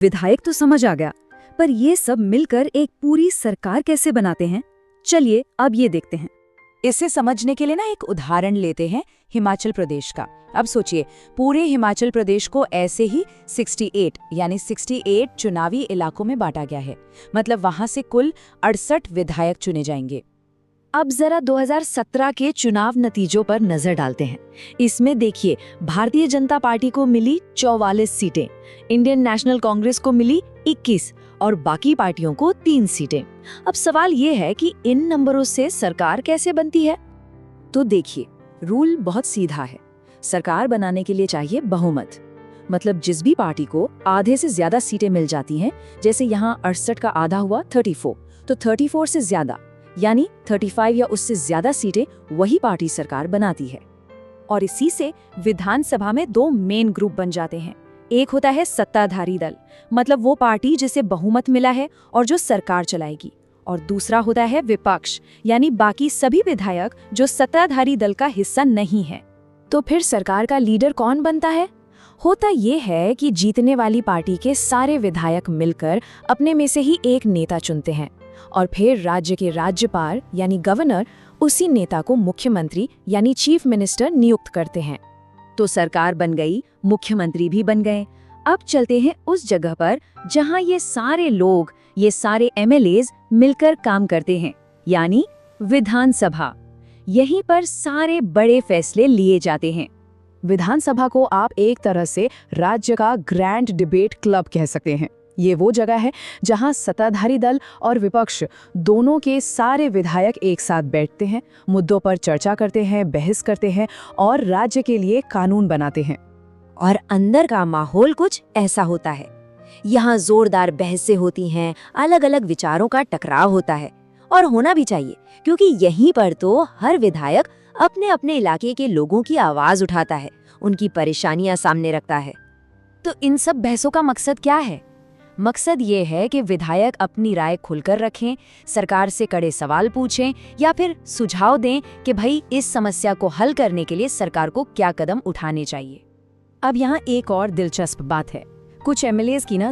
विधायक तो समझ आ गया, पर ये सब मिलकर एक पूरी सरकार कैसे बनाते हैं? चलिए अब ये देखते हैं। इसे समझने के लिए ना एक उदाहरण लेते हैं हिमाचल प्रदेश का। अब सोचिए, पूरे हिमाचल प्रदेश को ऐसे ही 68 चुनावी इलाकों में बांटा गया है। मतलब वहां से कुल 68 विधायक चुने जाएंगे। अब जरा 2017 के चुनाव नतीजों पर नजर डालते हैं। इसमें देखिए, भारतीय जनता पार्टी को मिली 44 सीटें, इंडियन नेशनल कांग्रेस को मिली 21 और बाकी पार्टियों को 3 सीटें। अब सवाल ये है कि इन नंबरों से सरकार कैसे बनती है? तो देखिए, रूल बहुत सीधा है। सरकार बनाने के लिए चाहिए बहुमत। मतलब जिस भी पार्टी को आधे से ज्यादा सीटें मिल जाती हैं, जैसे यहाँ 68 का आधा हुआ 34, तो 34 से ज्यादा यानी 35 या उससे ज्यादा सीटें वही पार्टी सरकार बनाती है। और इसी से विधानसभा में 2 मेन ग्रुप बन जाते हैं। एक होता है सत्ताधारी दल, मतलब वो पार्टी जिसे बहुमत मिला है और जो सरकार चलाएगी, और दूसरा होता है विपक्ष, यानी बाकी सभी विधायक जो सत्ताधारी दल का हिस्सा नहीं है। तो फिर सरकार का लीडर कौन बनता है? होता ये है कि जीतने वाली पार्टी के सारे विधायक मिलकर अपने में से ही एक नेता चुनते हैं और फिर राज्य के राज्यपाल यानी गवर्नर उसी नेता को मुख्यमंत्री यानी चीफ मिनिस्टर नियुक्त करते हैं। तो सरकार बन गई, मुख्यमंत्री भी बन गए। अब चलते हैं उस जगह पर जहां ये सारे लोग, ये सारे एमएलएज मिलकर काम करते हैं, यानी विधानसभा। यहीं पर सारे बड़े फैसले लिए जाते हैं। विधानसभा को आप एक तरह से राज्य का ग्रैंड डिबेट क्लब कह सकते हैं। ये वो जगह है जहां सत्ताधारी दल और विपक्ष दोनों के सारे विधायक एक साथ बैठते हैं, मुद्दों पर चर्चा करते हैं, बहस करते हैं और राज्य के लिए कानून बनाते हैं। और अंदर का माहौल कुछ ऐसा होता है। यहाँ जोरदार बहसें होती हैं, अलग अलग विचारों का टकराव होता है, और होना भी चाहिए, क्योंकि यहीं पर तो हर विधायक अपने अपने इलाके के लोगों की आवाज उठाता है, उनकी परेशानियां सामने रखता है। तो इन सब बहसों का मकसद क्या है? मकसद ये है कि विधायक अपनी राय खुलकर रखें, सरकार से कड़े सवाल पूछें या फिर सुझाव दें कि भाई इस समस्या को हल करने के लिए सरकार को क्या कदम उठाने चाहिए। अब यहाँ एक और दिलचस्प बात है, कुछ एमएलएज की ना